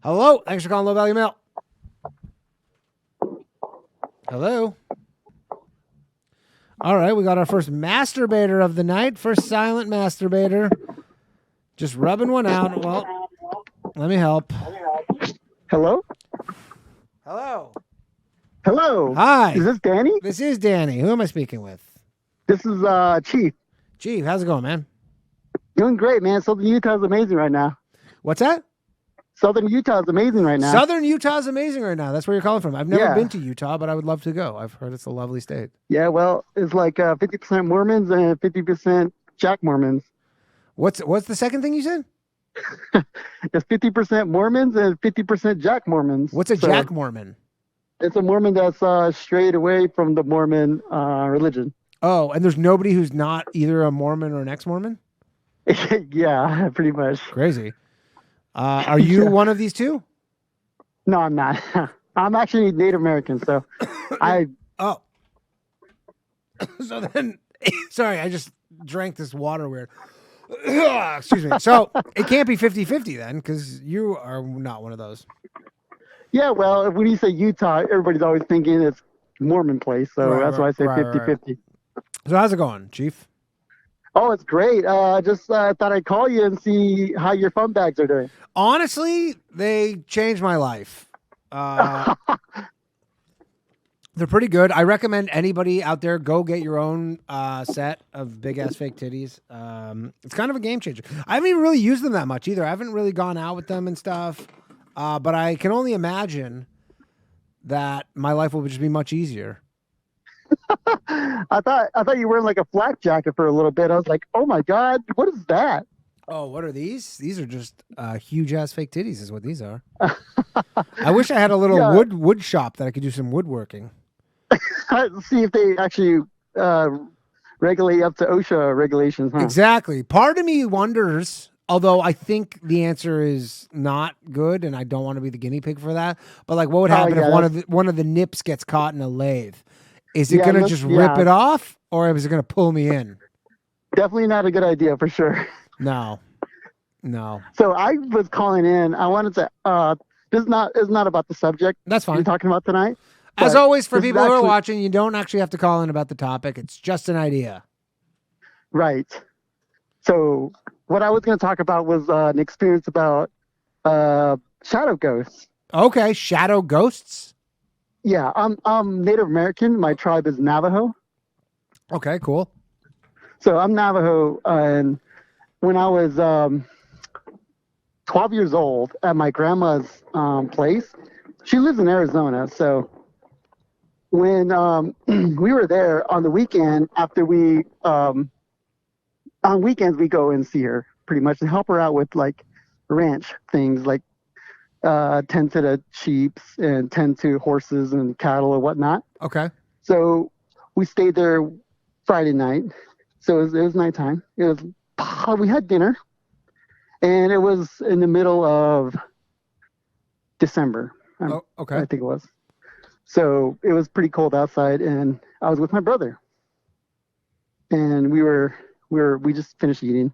Hello. Thanks for calling Low Value Mail. Hello. All right, we got our first masturbator of the night. First silent masturbator. Just rubbing one out. Well, let me help. Hello? Hello. Hello. Hi. Is this Danny? This is Danny. Who am I speaking with? This is Chief. Chief, how's it going, man? Doing great, man. Southern Utah is amazing right now. What's that? Southern Utah is amazing right now. Southern Utah is amazing right now. That's where you're calling from. I've never Yeah. been to Utah, but I would love to go. I've heard it's a lovely state. Yeah, well, it's like 50% Mormons and 50% Jack Mormons. What's the second thing you said? It's 50% Mormons and 50% Jack Mormons. What's a So Jack Mormon? It's a Mormon that's strayed away from the Mormon religion. Oh, and there's nobody who's not either a Mormon or an ex-Mormon? Yeah, pretty much. Crazy. Are you one of these two? No, I'm not. I'm actually Native American, so I Oh. So then, sorry, I just drank this water weird. Excuse me. So it can't be 50-50 then, because you are not one of those. Yeah, well, when you say Utah, everybody's always thinking it's Mormon place, so that's why I say 50-50. So how's it going, Chief? Oh, it's great. Just thought I'd call you and see how your fun bags are doing. Honestly, they changed my life. They're pretty good. I recommend anybody out there go get your own set of big ass fake titties. It's kind of a game changer. I haven't even really used them that much either. I haven't really gone out with them and stuff. But I can only imagine that my life will just be much easier. I thought you were wearing like a flak jacket for a little bit. I was like, oh my God, what is that? Oh, what are these? These are just huge ass fake titties is what these are. I wish I had a little wood shop that I could do some woodworking. See if they actually regulate up to OSHA regulations, huh? Exactly. Part of me wonders, although I think the answer is not good, and I don't want to be the guinea pig for that. But like, what would happen if one of the nips gets caught in a lathe? Is it going to just rip it off, or is it going to pull me in? Definitely not a good idea for sure. No. So I was calling in. I wanted to. This is not about the subject. That's fine. We're talking about tonight. As always, for people who are watching, you don't actually have to call in about the topic. It's just an idea. Right. So what I was going to talk about was an experience about shadow ghosts. Okay, shadow ghosts. Yeah, I'm Native American. My tribe is Navajo. Okay, cool. So I'm Navajo, and when I was 12 years old at my grandma's place, she lives in Arizona. So when we were there on the weekend, after we on weekends we go and see her pretty much and help her out with like ranch things, like tend to the sheep and tend to horses and cattle and whatnot. Okay. So we stayed there Friday night. So it was nighttime. We had dinner, and it was in the middle of December. Okay. I think it was. So it was pretty cold outside, and I was with my brother, and we just finished eating,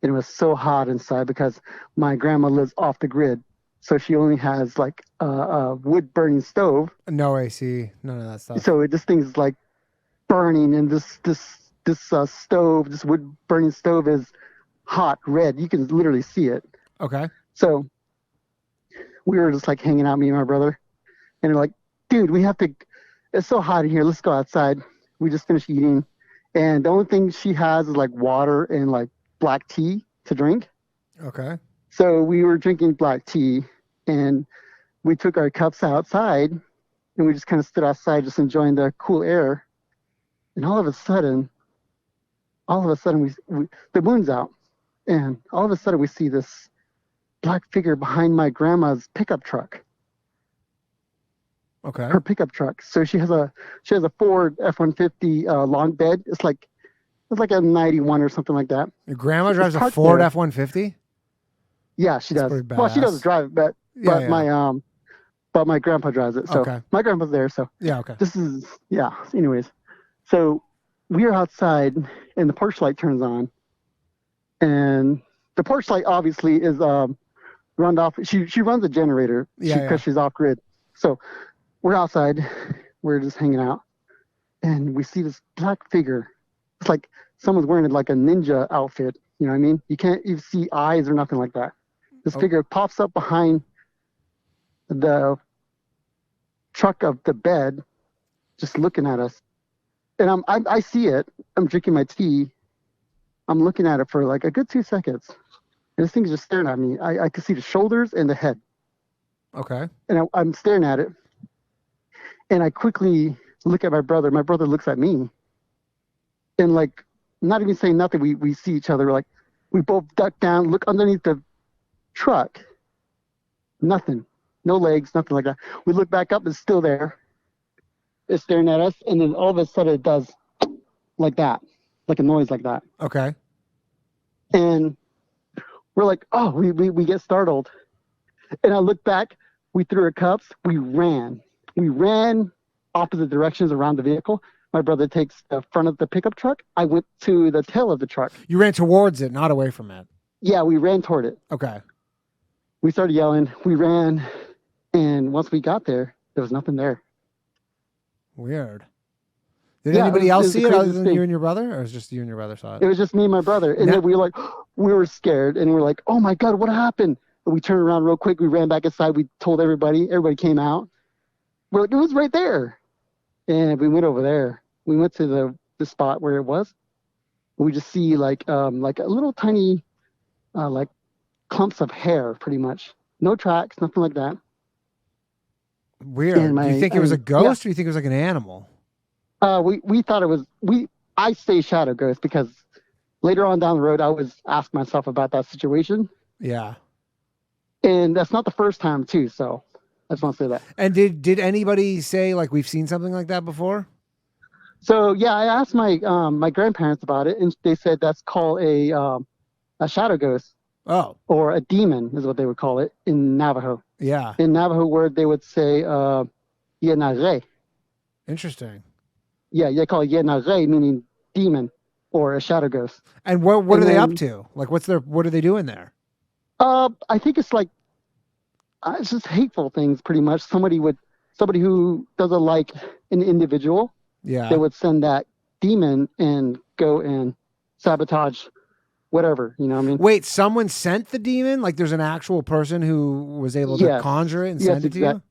and it was so hot inside because my grandma lives off the grid. So she only has like a wood burning stove. No AC, none of that stuff. So this thing's like burning, and this stove, this wood burning stove is hot red. You can literally see it. Okay. So we were just like hanging out, me and my brother, and we're like, dude, it's so hot in here. Let's go outside. We just finished eating, and the only thing she has is like water and like black tea to drink. Okay. So we were drinking black tea, and we took our cups outside, and we just kind of stood outside, just enjoying the cool air. And all of a sudden, we the moon's out, and all of a sudden we see this black figure behind my grandma's pickup truck. Okay. Her pickup truck. So she has a Ford F-150 long bed. It's like a 91 or something like that. Your grandma drives a Ford F-150? Yeah, she does. Well, she doesn't drive it, but my grandpa drives it. So my grandpa's there. So yeah, okay. Anyways, so we are outside, and the porch light turns on, and the porch light obviously is run off. She runs a generator because she's off grid. So we're outside. We're just hanging out, and we see this black figure. It's like someone's wearing like a ninja outfit. You know what I mean? You can't even see eyes or nothing like that. This figure pops up behind the truck of the bed, just looking at us. And I see it. I'm drinking my tea. I'm looking at it for like a good 2 seconds. And this thing's just staring at me. I can see the shoulders and the head. Okay. And I'm staring at it. And I quickly look at my brother. My brother looks at me. And like, not even saying nothing, we see each other. Like, we both duck down, look underneath the truck. Nothing. No legs, nothing like that. We look back up, it's still there. It's staring at us. And then all of a sudden it does like that, like a noise like that. Okay. And we're like, oh, we get startled. And I look back, we threw our cups, we ran. We ran opposite directions around the vehicle. My brother takes the front of the pickup truck. I went to the tail of the truck. You ran towards it, not away from it. Yeah, we ran toward it. Okay. We started yelling. We ran. And once we got there, there was nothing there. Weird. Did anybody else see it other than you and your brother? Or was it just you and your brother saw it? It was just me and my brother. And then we were scared. And we were like, oh my God, what happened? And we turned around real quick. We ran back inside. We told everybody. Everybody came out. We're like, it was right there. And we went over there. We went to the spot where it was. We just see like a little tiny like clumps of hair, pretty much. No tracks, nothing like that. Weird. Do you think it was a ghost, or do you think it was like an animal? We thought it was. I say shadow ghost because later on down the road, I was asking myself about that situation. Yeah. And that's not the first time too. So I just want to say that. And did anybody say like we've seen something like that before? So yeah, I asked my my grandparents about it, and they said that's called a shadow ghost. Oh. Or a demon is what they would call it in Navajo. Yeah. In Navajo word, they would say yenare. Interesting. Yeah, they call it yenare, meaning demon or a shadow ghost. And what are they up to? Like, what are they doing there? I think it's like it's just hateful things, pretty much. Somebody who doesn't like an individual. Yeah. They would send that demon and go and sabotage whatever, you know what I mean? Wait, someone sent the demon? Like there's an actual person who was able to conjure it and send it to you?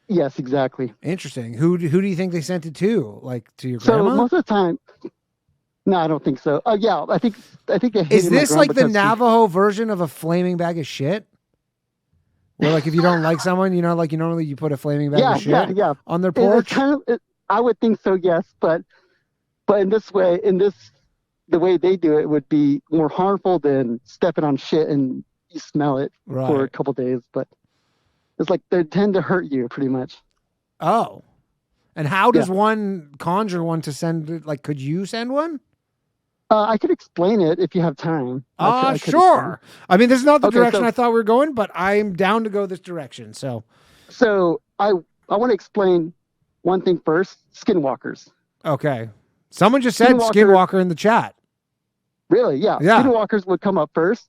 Yes, exactly. Interesting. Who do you think they sent it to? Like to your grandma? So most of the time, no, I don't think so. Yeah, I think they hated Is this my like the Navajo version of a flaming bag of shit? Where like if you don't like someone, you know, like you normally you put a flaming bag of shit on their porch? I would think so, yes, but in this way, the way they do it would be more harmful than stepping on shit and you smell it for a couple days. But it's like they tend to hurt you pretty much. Oh. And how does one conjure one to send? Like, could you send one? I could explain it if you have time. Sure. I mean, this is not the direction I thought we were going, but I'm down to go this direction. So I want to explain one thing first. Skinwalkers. Okay. Someone just said Skinwalker in the chat. Really? Yeah. Skinwalkers would come up first.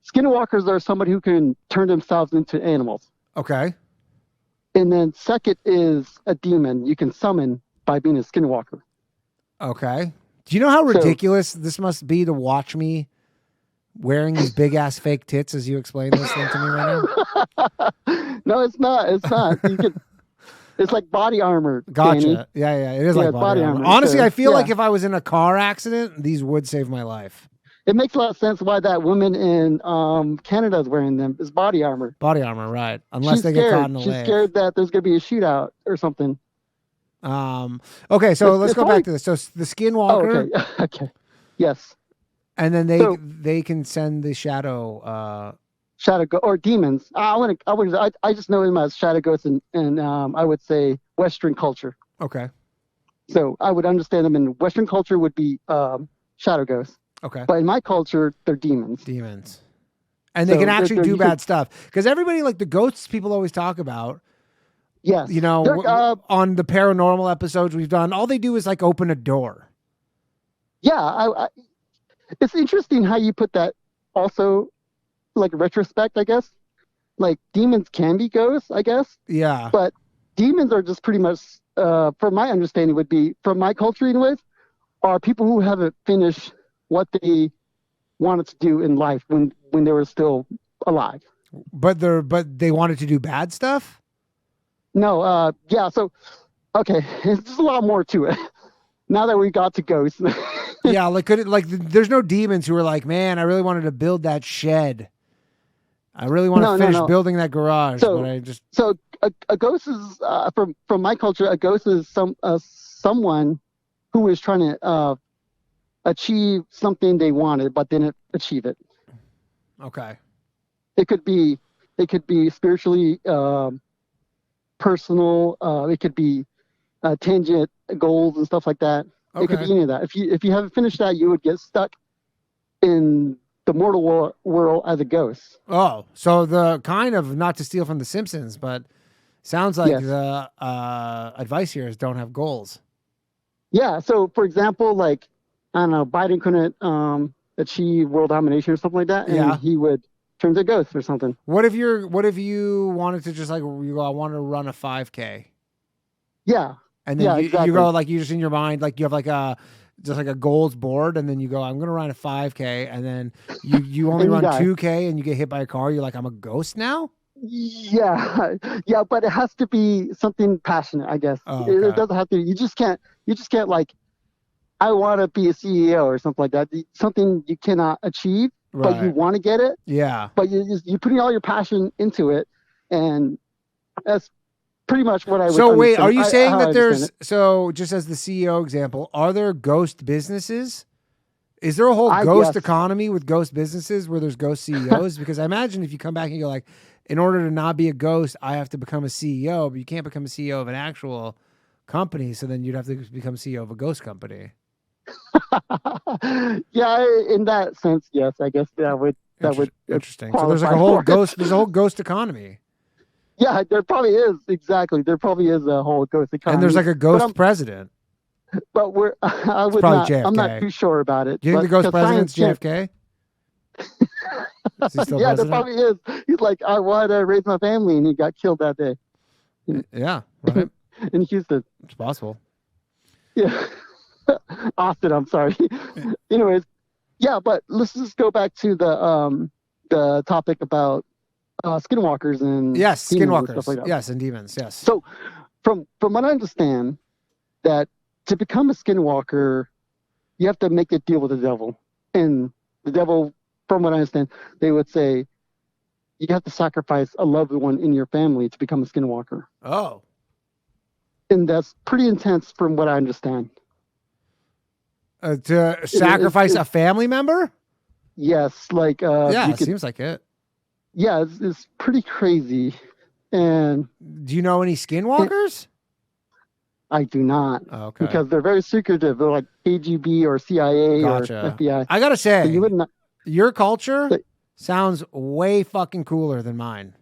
Skinwalkers are somebody who can turn themselves into animals. Okay. And then second is a demon you can summon by being a skinwalker. Okay. Do you know how ridiculous this must be to watch me wearing these big ass fake tits as you explain this thing to me right now? No, it's not. It's not. It's like body armor. Gotcha. Danny. Yeah. It is like body armor. Honestly, I feel like if I was in a car accident, these would save my life. It makes a lot of sense why that woman in Canada is wearing them. It's body armor. Body armor, right. Unless they get caught in a She's scared that there's going to be a shootout or something. Okay, so let's go back to this. So the Skinwalker. Oh, okay. Yes. And then they can send the shadow or demons. I just know them as shadow ghosts and I would say Western culture. Okay. So I would understand them in Western culture would be shadow ghosts. Okay. But in my culture, they're demons. Demons. And they can actually do bad stuff. Because everybody, like the ghosts people always talk about. Yes. You know, on the paranormal episodes we've done, all they do is like open a door. Yeah. It's interesting how you put that also, like retrospect, I guess. like demons can be ghosts, I guess, Yeah. but demons are just pretty much, from my understanding, would be from my culture anyways, are people who haven't finished what they wanted to do in life when they were still alive. But they wanted to do bad stuff? No, yeah. So okay, there's a lot more to it. Now that we got to ghosts, Yeah, like there's no demons who are like, "Man, I really wanted to build that shed. I really want to no, no, finish no. building that garage, but So I just so a ghost is from my culture. A ghost is someone who is trying to achieve something they wanted but didn't achieve it. okay. It could be spiritually, personal. It could be tangent goals and stuff like that. It could Okay. be any of that. If you haven't finished that, you would get stuck in the mortal world as a ghost. Oh, so the kind of not to steal from The Simpsons, but sounds like Yes. the advice here is don't have goals. Yeah. So for example, like I don't know, Biden couldn't achieve world domination or something like that, and Yeah. he would turn to a ghost or something. What if you wanted to just like you go, I want to run a 5K, Yeah. and then Yeah. you go Exactly. like you just in your mind like you have like a just like a goals board, and then you go, I'm gonna run a 5K, and then you only And you run die. 2K, and you get hit by a car. You're like, I'm a ghost now. Yeah, yeah, but it has to be something passionate, I guess. Oh, It okay. doesn't have to. You just can't like. I want to be a CEO or something like that. Something you cannot achieve, but you Right. want to get it. Yeah. But you're putting all your passion into it, and that's pretty much what I would So wait, are understand. you saying How I that understand there's it. so just as the CEO example, are there ghost businesses? Is there a whole I ghost guess. economy with ghost businesses where there's ghost CEOs? Because I imagine if you come back and you're like, in order to not be a ghost, I have to become a CEO, but you can't become a CEO of an actual company. So then you'd have to become CEO of a ghost company. Yeah, in that sense, yes. I guess that would Interesting. So there's like a qualify whole for it. ghost. There's a whole ghost economy, Yeah, there probably is. Exactly. There probably is a whole ghost and there's economy. like a But ghost president. we're I It's would probably not. I'm not JFK. too sure about it, Do you think but the ghost because science president's can't. JFK? Is he still Yeah, there president? probably is. He's like, I want to raise my family, and he got killed that day in, Yeah, right. in Houston. It's possible. Yeah, Austin. I'm sorry. Anyways, yeah, but let's just go back to the topic about skinwalkers and Yes, demons and stuff skinwalkers. like that. Yes, and demons. Yes. So from what I understand, that to become a skinwalker, you have to make a deal with the devil, and the devil, from what I understand, they would say you have to sacrifice a loved one in your family to become a skinwalker, Oh, and that's pretty intense from what I understand. to sacrifice a family member? Yes, like Yeah, you it could, seems like it. yeah, it's pretty crazy, and Do you know any it, skinwalkers? I do not, Oh, okay, because they're very secretive. They're like KGB or CIA or gotcha. FBI, I gotta so you say, would not. your culture Like, sounds way fucking cooler than mine.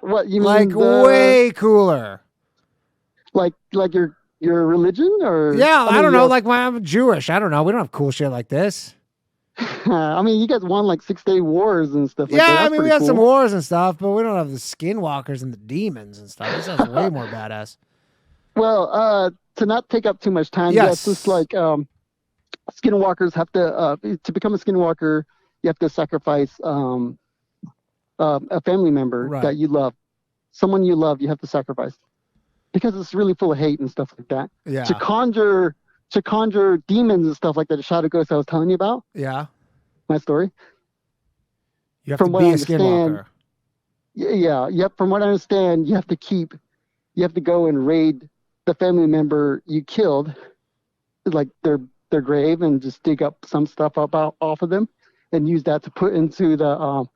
what you Like mean the way cooler. like your religion or Yeah, I I mean don't you know. have Like I'm Jewish. I don't know. We don't have cool shit like this. I mean you guys won like 6 day wars and stuff like that. Yeah, I That's mean we pretty had some cool. wars and stuff, but we don't have the skinwalkers and the demons and stuff. This sounds way more badass. Well, to not take up too much time, yes, it's Yes. like skinwalkers have to become a skinwalker, you have to sacrifice a family member that Right. you love. Someone you love, you have to sacrifice because it's really full of hate and stuff like that. To Yeah. conjure to conjure demons and stuff like that, the shadow ghost I was telling you about, Yeah. my story. You have to From what I be a understand, skinwalker. yeah, yep. From what I understand, you have to go and raid the family member you killed, like their grave, and just dig up some stuff up off of them, and use that to put into the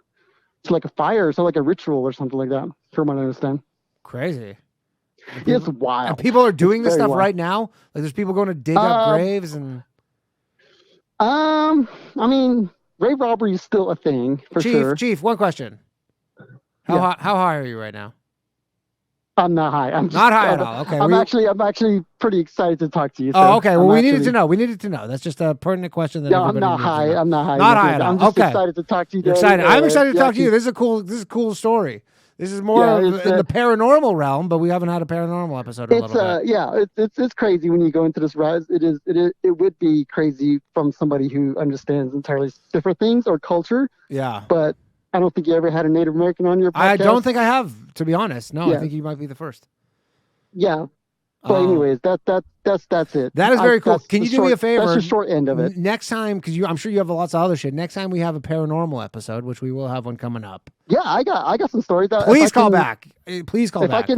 to like a fire, so like a ritual or something like that. From what I understand, Crazy. And it's people and wild. people are It's doing this very stuff wild. right now. Like there's people going to dig up Um, graves and I mean, grave robbery is still a thing for Chief, sure. Chief, one question. Yeah, How high are you right now? I'm not high. I'm just, Not high at all. Okay. I'm actually pretty excited to talk to you. Oh, So okay. Well, I'm we needed actually, to know. We needed to know. That's just a pertinent question that no, I'm everybody not needs to high. know. I'm not high. Not You're high good. at all. I'm just Okay. excited to talk to you. You're Danny. excited. I'm excited to talk to you. Actually, This is a cool story. This is more Yeah, of it's, in the paranormal realm, but we haven't had a paranormal episode in a it's little bit. yeah, it's crazy when you go into this rise. It would be crazy from somebody who understands entirely different things or culture. Yeah. But I don't think you ever had a Native American on your podcast. I don't think I have, to be honest. No, I Yeah. think you might be the first. Yeah. But anyways, that's it. That is very cool. That's Can the you do me a favor? That's the short end of it. Next time, because I'm sure you have lots of other shit. Next time we have a paranormal episode, which we will have one coming up. Yeah, I got some stories. That Please call back. Please call if back.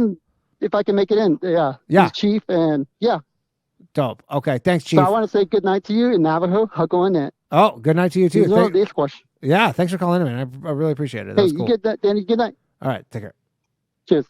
If I can make it in, yeah. Yeah. He's Chief, and yeah. Dope. Okay, thanks, Chief. So I want to say good night to you in Navajo. Hagonet. Oh, good night to you too. Yeah, thanks for calling in, man. I really appreciate it. That Hey, was cool. you get that, Danny. Good night. All right, take care. Cheers.